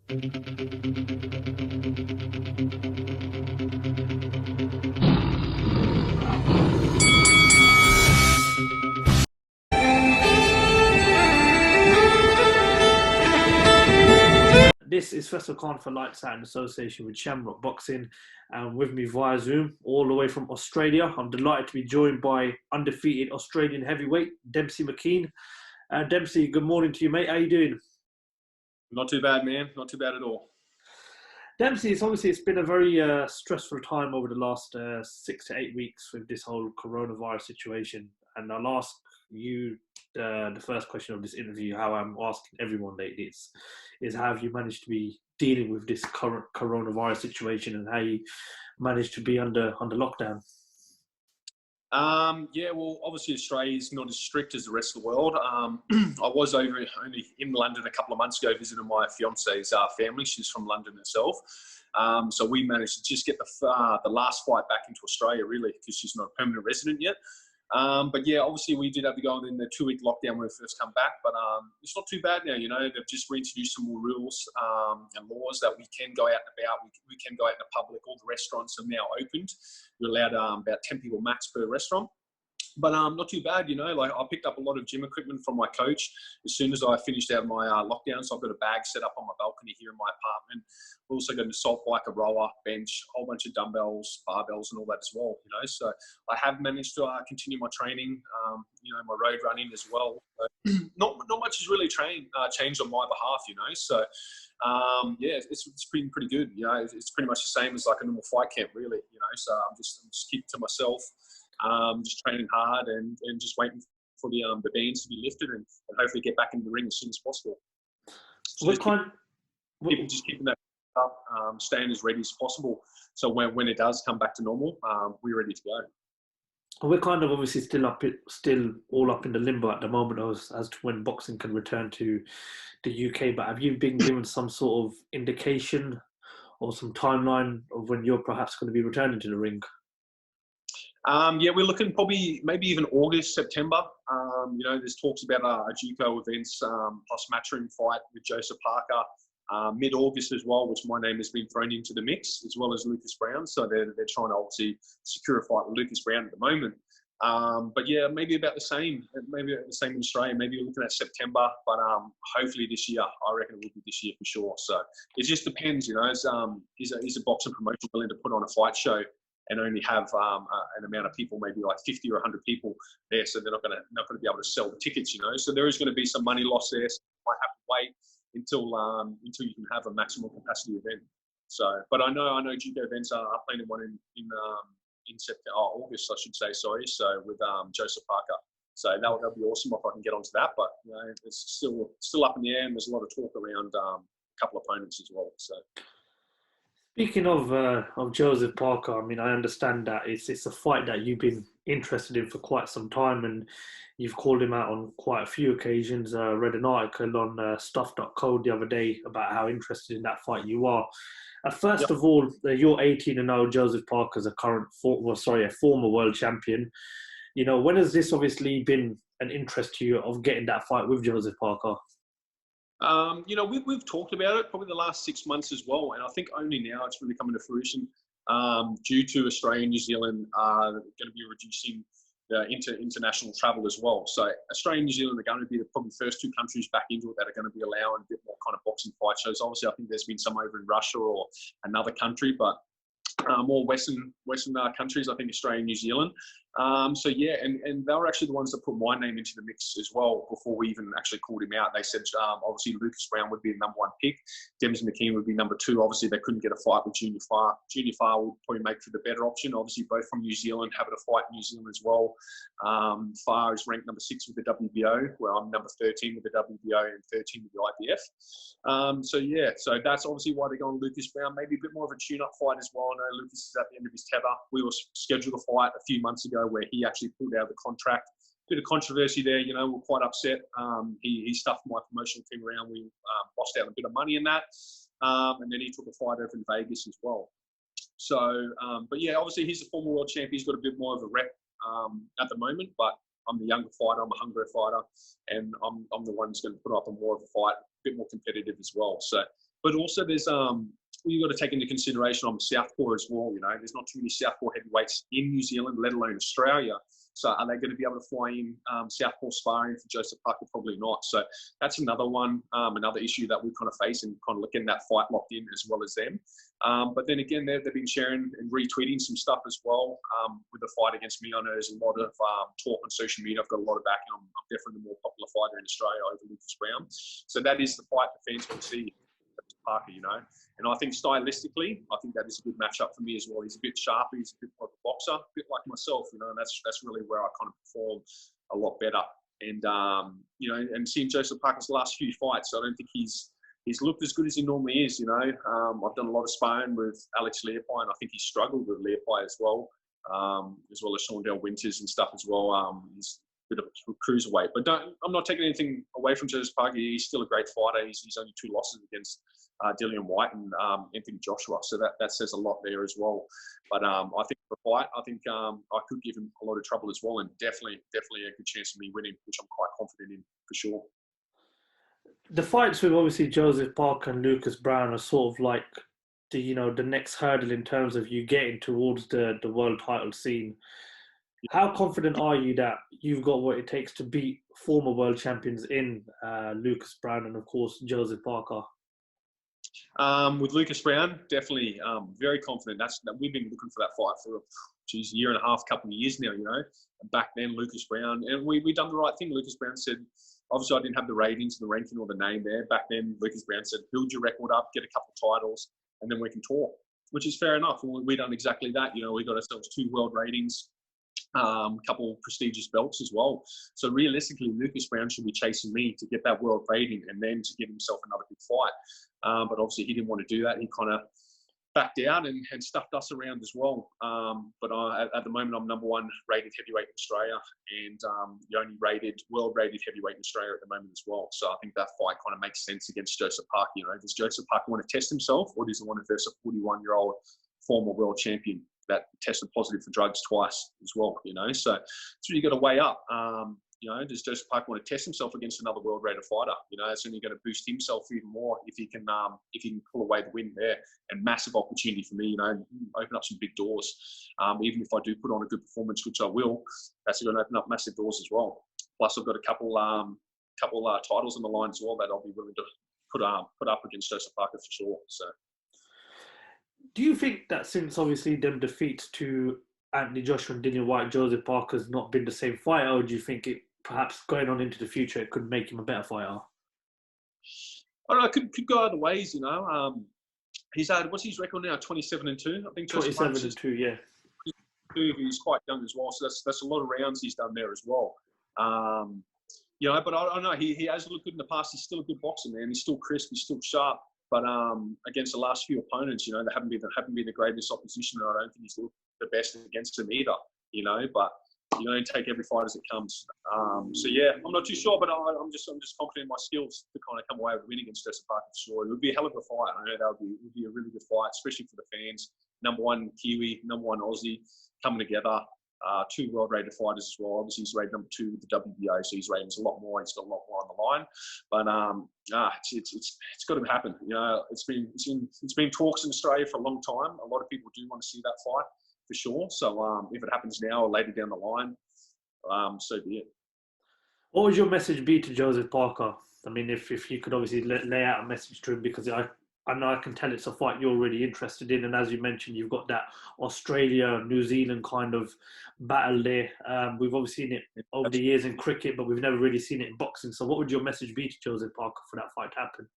This is Faisal Khan for Lights Out in association with Shamrock Boxing, and with me via Zoom, all the way from Australia. I'm delighted to be joined by undefeated Australian heavyweight Demsey Mckean. Dempsey, good morning to you, mate. How you doing? Not too bad, man. Not too bad at all. Dempsey, it's been a very stressful time over the last 6 to 8 weeks with this whole coronavirus situation. And I'll ask you the first question of this interview, how I'm asking everyone lately, is how have you managed to be dealing with this current coronavirus situation, and how you managed to be under lockdown? Yeah, well, obviously Australia is not as strict as the rest of the world. I was only in London a couple of months ago visiting my fiance's family. She's from London herself. So we managed to just get the last flight back into Australia, really, because she's not a permanent resident yet. But yeah, obviously we did have to go in the 2-week lockdown when we first come back, but it's not too bad now. You know, they've just reintroduced some more rules and laws that we can go out and about. We can go out in the public. All the restaurants are now opened. We're allowed about 10 people max per restaurant. But not too bad, you know. Like, I picked up a lot of gym equipment from my coach as soon as I finished out my lockdown. So I've got a bag set up on my balcony here in my apartment. We've also got an assault bike, a rower, bench, a whole bunch of dumbbells, barbells, and all that as well. You know, so I have managed to continue my training. You know, my road running as well. But not much has really changed on my behalf. You know, so yeah, it's pretty good. You know, it's pretty much the same as like a normal fight camp, really. You know, so I'm just keeping to myself. Just training hard and just waiting for the bans to be lifted and hopefully get back in the ring as soon as possible. So just keeping that up, staying as ready as possible. So when it does come back to normal, we're ready to go. We're kind of obviously still all up in the limbo at the moment as to when boxing can return to the UK. But have you been given some sort of indication or some timeline of when you're perhaps going to be returning to the ring? Yeah, we're looking probably maybe even August, September. You know, there's talks about a JUCO events plus matchroom fight with Joseph Parker mid-August as well, which my name has been thrown into the mix, as well as Lucas Brown. So they're trying to obviously secure a fight with Lucas Brown at the moment. But yeah, maybe about the same. Maybe about the same in Australia. Maybe you're looking at September, but hopefully this year. I reckon it will be this year for sure. So it just depends, you know. Is a boxing promotion willing to put on a fight show and only have an amount of people, maybe like 50 or 100 people there, so they're not going to be able to sell the tickets, you know. So there is going to be some money lost there. So you might have to wait until you can have a maximum capacity event. So, but I know JUCO events are planning one in September, August, I should say. Sorry. So with Joseph Parker. So that'll be awesome if I can get onto that. But you know, it's still up in the air, and there's a lot of talk around a couple of opponents as well. So. Speaking of Joseph Parker, I mean, I understand that it's a fight that you've been interested in for quite some time, and you've called him out on quite a few occasions. Read an article on stuff.co the other day about how interested in that fight you are. First of all, you're 18-0. Joseph Parker's a former world champion. You know, when has this obviously been an interest to you of getting that fight with Joseph Parker? You know, we've talked about it probably the last 6 months as well, and I think only now it's really coming to fruition due to Australia and New Zealand going to be reducing international travel as well. So Australia and New Zealand are going to be the probably first two countries back into it that are going to be allowing a bit more kind of boxing fight shows. Obviously, I think there's been some over in Russia or another country, but more Western countries, I think Australia and New Zealand. So yeah, and they were actually the ones that put my name into the mix as well before we even actually called him out. They said obviously Lucas Brown would be the number one pick, Demsey Mckean would be number two. Obviously they couldn't get a fight with Junior Farr. Junior Farr would probably make for the better option. Obviously both from New Zealand, having a fight in New Zealand as well. Farr is ranked number 6 with the WBO, where I'm number 13 with the WBO and 13 with the IBF. So yeah, so that's obviously why they're going Lucas Brown. Maybe a bit more of a tune-up fight as well. I know Lucas is at the end of his tether. We were scheduled a fight a few months ago where he actually pulled out of the contract. Bit of controversy there, you know, we're quite upset. He stuffed my promotional team around. We lost out a bit of money in that. And then he took a fight over in Vegas as well. So, but yeah, obviously he's a former world champion. He's got a bit more of a rep at the moment, but I'm the younger fighter. I'm a hungrier fighter, and I'm the one who's going to put up a more of a fight, a bit more competitive as well. So But also there's you got to take into consideration I'm southpaw as well. You know, there's not too many southpaw heavyweights in New Zealand, let alone Australia. So are they going to be able to fly in southpaw sparring for Joseph Parker? Probably not. So that's another one, another issue that we kind of face and kind of getting that fight locked in as well as them. But then again, they've been sharing and retweeting some stuff as well with the fight against me. I know there's a lot of talk on social media. I've got a lot of backing. I'm definitely the more popular fighter in Australia over Lucas Brown. So that is the fight the fans want to see. Parker, you know, and I think stylistically, I think that is a good matchup for me as well. He's a bit sharper, he's a bit like a boxer, a bit like myself, you know, and that's really where I kind of perform a lot better. And you know, and seeing Joseph Parker's last few fights, I don't think he's looked as good as he normally is. You know, I've done a lot of sparring with Alex Learpie, and I think he struggled with Learpie as well as Sean Dale Winters and stuff as well. He's bit of a cruiserweight, but I'm not taking anything away from Joseph Parker. He's still a great fighter. He's only 2 losses against Dillian White and Anthony Joshua, so that says a lot there as well. But I think for a fight, I think I could give him a lot of trouble as well, and definitely a good chance of me winning, which I'm quite confident in for sure. The fights with obviously Joseph Parker and Lucas Brown are sort of like the next hurdle in terms of you getting towards the world title scene. How confident are you that you've got what it takes to beat former world champions in Lucas Brown and, of course, Joseph Parker? With Lucas Brown, definitely very confident. We've been looking for that fight for a year and a half, couple of years now, you know. Back then, Lucas Brown, and we done the right thing. Lucas Brown said, obviously I didn't have the ratings, the ranking or the name there. Back then, Lucas Brown said, build your record up, get a couple of titles, and then we can talk, which is fair enough. We done exactly that. You know, we got ourselves 2 world ratings, a couple of prestigious belts as well. So realistically, Lucas Brown should be chasing me to get that world rating and then to give himself another big fight. But obviously he didn't want to do that. He kind of backed out and stuffed us around as well. But at the moment, I'm number 1 rated heavyweight in Australia and the only world rated heavyweight in Australia at the moment as well. So I think that fight kind of makes sense against Joseph Parker. You know, does Joseph Parker want to test himself, or does he want to versus a 41-year-old former world champion that tested positive for drugs twice as well, you know? So you got to weigh up. You know, does Joseph Parker want to test himself against another world rated fighter? You know, it's only going to boost himself even more if he can pull away the win there. And massive opportunity for me, you know, open up some big doors. Even if I do put on a good performance, which I will, that's going to open up massive doors as well. Plus, I've got a couple titles on the line as well that I'll be willing to put up against Joseph Parker for sure. So. Do you think that since obviously them defeats to Anthony Joshua and Dillian White, Joseph Parker's not been the same fighter, or do you think it perhaps going on into the future it could make him a better fighter? I don't know, it could go other ways, you know. He's had, what's his record now? 27-2, I think. 27-2, yeah. He's quite young as well, so that's a lot of rounds he's done there as well. You know, but I don't know. He has looked good in the past. He's still a good boxer, man. He's still crisp. He's still sharp. But against the last few opponents, you know, they haven't been the greatest opposition, and I don't think he's looked the best against them either. You know, but you only take every fight as it comes. So yeah, I'm not too sure, but I'm just confident in my skills to kind of come away with winning against Joseph Parker for sure. It would be a hell of a fight. I know that would be a really good fight, especially for the fans. Number 1 Kiwi, number 1 Aussie coming together. 2 world-rated fighters as well. Obviously, he's rated number 2 with the WBO, so his rating's a lot more. He's got a lot more on the line. But it's got to happen. You know, it's been talks in Australia for a long time. A lot of people do want to see that fight for sure. So if it happens now or later down the line, so be it. What would your message be to Joseph Parker? I mean, if you could obviously lay out a message to him, because I know I can tell it's a fight you're really interested in, and as you mentioned, you've got that Australia, New Zealand kind of battle there. We've obviously seen it over the years in cricket, but we've never really seen it in boxing. So what would your message be to Joseph Parker for that fight to happen?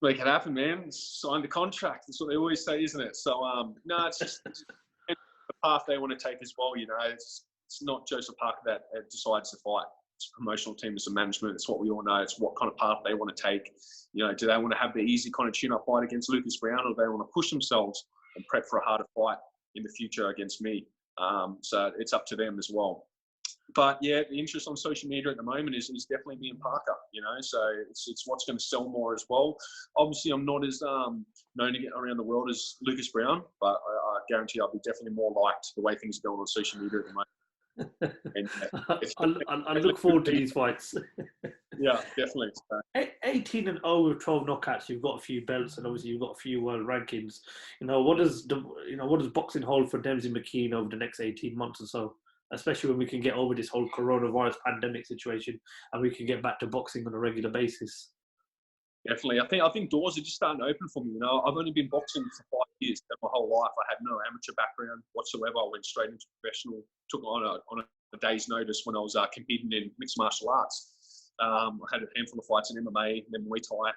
Make it happen, man. Sign the contract. That's what they always say, isn't it? So, no, it's just the path they want to take as well. You know, it's not Joseph Parker that decides to fight. It's a promotional team, it's a management. It's what we all know. It's what kind of path they want to take. You know, do they want to have the easy kind of tune-up fight against Lucas Brown, or do they want to push themselves and prep for a harder fight in the future against me? So it's up to them as well. But yeah, the interest on social media at the moment is definitely being Parker, you know, so it's what's going to sell more as well. Obviously, I'm not as known to get around the world as Lucas Brown, but I guarantee I'll be definitely more liked the way things are going on social media at the moment. And it's I look forward to these fights. yeah, definitely. So, 18-0 with 12 knockouts. You've got a few belts, and obviously you've got a few world rankings. What does boxing hold for Demsey Mckean over the next 18 months or so? Especially when we can get over this whole coronavirus pandemic situation, and we can get back to boxing on a regular basis. definitely. I think doors are just starting to open for me. I've only been boxing for 5 years. My whole life, I had no amateur background whatsoever. I went straight into professional. Took on a day's notice when I was competing in mixed martial arts. I had a handful of fights in MMA, then Muay Thai,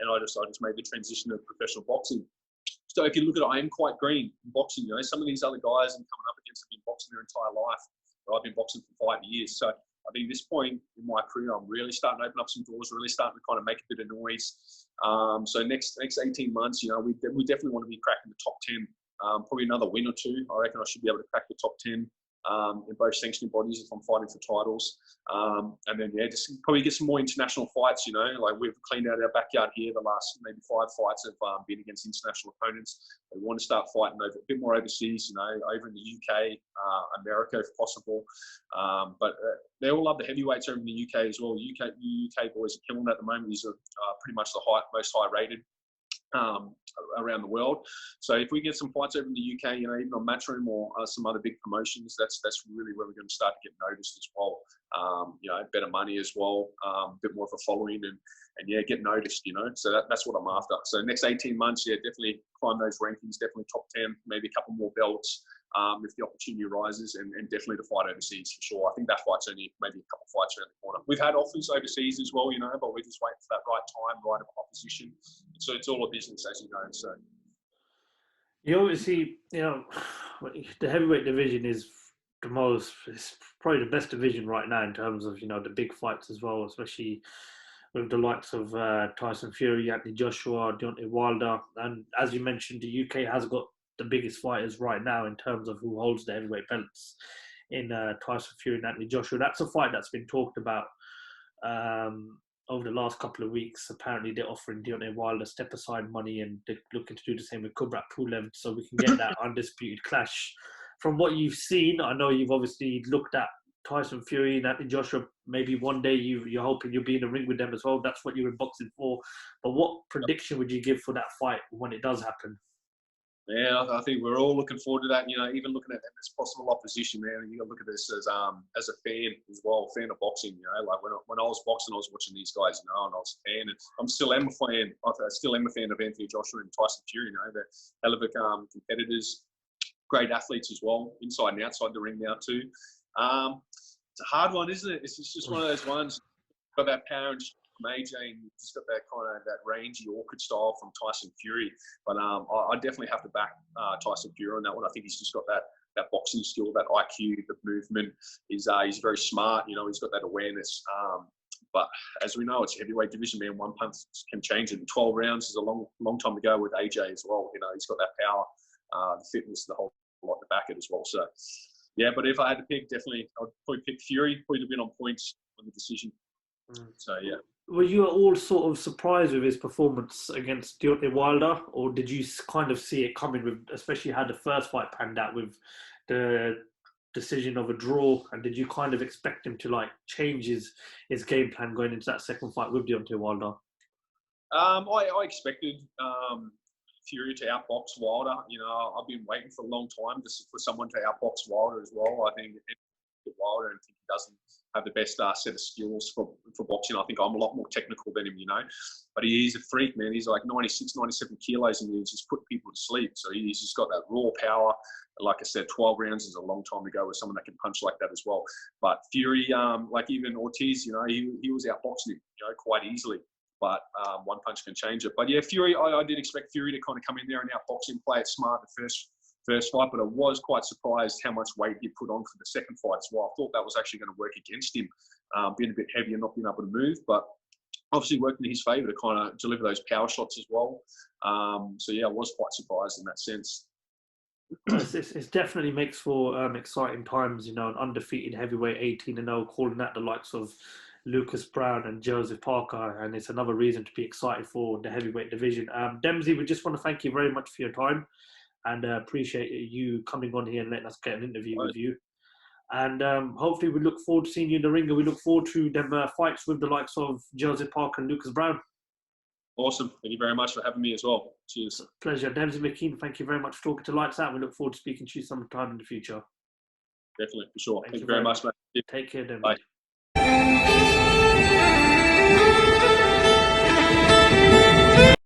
and I just made the transition to professional boxing. So if you look at it, I am quite green in boxing. Some of these other guys I'm coming up against have been boxing their entire life, but I've been boxing for 5 years. So I think at this point in my career, I'm really starting to open up some doors, really starting to kind of make a bit of noise. So next 18 months, we definitely want to be cracking the top 10. Probably another win or two. I reckon I should be able to crack the top 10 in both sanctioning bodies if I'm fighting for titles. And then, just probably get some more international fights, like we've cleaned out our backyard here. The last maybe 5 fights have been against international opponents. We want to start fighting a bit more overseas, over in the UK, America if possible. But they all love the heavyweights over in the UK as well. UK boys are killing it at the moment. These are pretty much the most high rated around the world. So if we get some fights over in the UK, even on Matchroom or some other big promotions, that's really where we're going to start to get noticed as well. Better money as well, a bit more of a following, and get noticed. So that's what I'm after. So next 18 months, definitely climb those rankings, definitely top 10, maybe a couple more belts. If the opportunity arises, and definitely to fight overseas for sure. I think that fight's only maybe a couple of fights around the corner. We've had offers overseas as well, but we're just waiting for that right time, right opposition. So it's all a business, as you know. So You obviously, the heavyweight division is it's probably the best division right now in terms of, the big fights as well, especially with the likes of Tyson Fury, Anthony Joshua, Deontay Wilder. And as you mentioned, the UK has got the biggest fighters right now in terms of who holds the heavyweight belts in Tyson Fury and Anthony Joshua. That's a fight that's been talked about over the last couple of weeks. Apparently, they're offering Deontay Wilder step-aside money, and they're looking to do the same with Kubrat Pulev, so we can get that undisputed clash. From what you've seen, I know you've obviously looked at Tyson Fury and Anthony Joshua. Maybe one day you're hoping you'll be in the ring with them as well. That's what you're in boxing for. But what prediction would you give for that fight when it does happen? Yeah, I think we're all looking forward to that. Even looking at them as possible opposition, man. You got to look at this as a fan as well, fan of boxing. Like when I was boxing, I was watching these guys, and I was a fan, and I'm still am a fan. I still am a fan of Anthony Joshua and Tyson Fury. They're hell of a competitors, great athletes as well, inside and outside the ring now too. It's a hard one, isn't it? It's just one of those ones. Got that power and from AJ, and just got that kind of that rangy, awkward style from Tyson Fury. But I definitely have to back Tyson Fury on that one. I think he's just got that boxing skill, that IQ, the movement. He's very smart. He's got that awareness. But as we know, it's a heavyweight division, man. One punch can change it. And 12 rounds is a long time to go with AJ as well. He's got that power, the fitness, the whole lot to back it as well. So, yeah, but if I had to pick, definitely, I'd probably pick Fury. Probably win on points on the decision. So, yeah. Were you all sort of surprised with his performance against Deontay Wilder, or did you kind of see it coming, with especially how the first fight panned out with the decision of a draw? And did you kind of expect him to change his game plan going into that second fight with Deontay Wilder? I expected Fury to outbox Wilder. I've been waiting for a long time for someone to outbox Wilder as well. I think Wilder, and think he doesn't have the best set of skills for boxing. I think I'm a lot more technical than him, But he is a freak, man. He's like 96, 97 kilos, and he's just putting people to sleep. So he's just got that raw power. Like I said, 12 rounds is a long time to go with someone that can punch like that as well. But Fury, like even Ortiz, he was outboxing him, quite easily. But one punch can change it. But yeah, Fury, I did expect Fury to kind of come in there and outbox him, play it smart the first fight, but I was quite surprised how much weight he put on for the second fight as well. I thought that was actually going to work against him, being a bit heavy and not being able to move, but obviously worked in his favour to kind of deliver those power shots as well. So yeah, I was quite surprised in that sense. It definitely makes for exciting times, an undefeated heavyweight 18-0, calling out the likes of Lucas Brown and Joseph Parker, and it's another reason to be excited for the heavyweight division. Demsey, we just want to thank you very much for your time, and appreciate you coming on here and letting us get an interview with you. And hopefully we look forward to seeing you in the ring, and we look forward to them fights with the likes of Joseph Parker and Lucas Brown. Awesome. Thank you very much for having me as well. Cheers. Pleasure. Demsey Mckean, thank you very much for talking to Lights Out. We look forward to speaking to you sometime in the future. Definitely, for sure. Thank Thank you you very very much, mate. Take care, Demsey. Bye.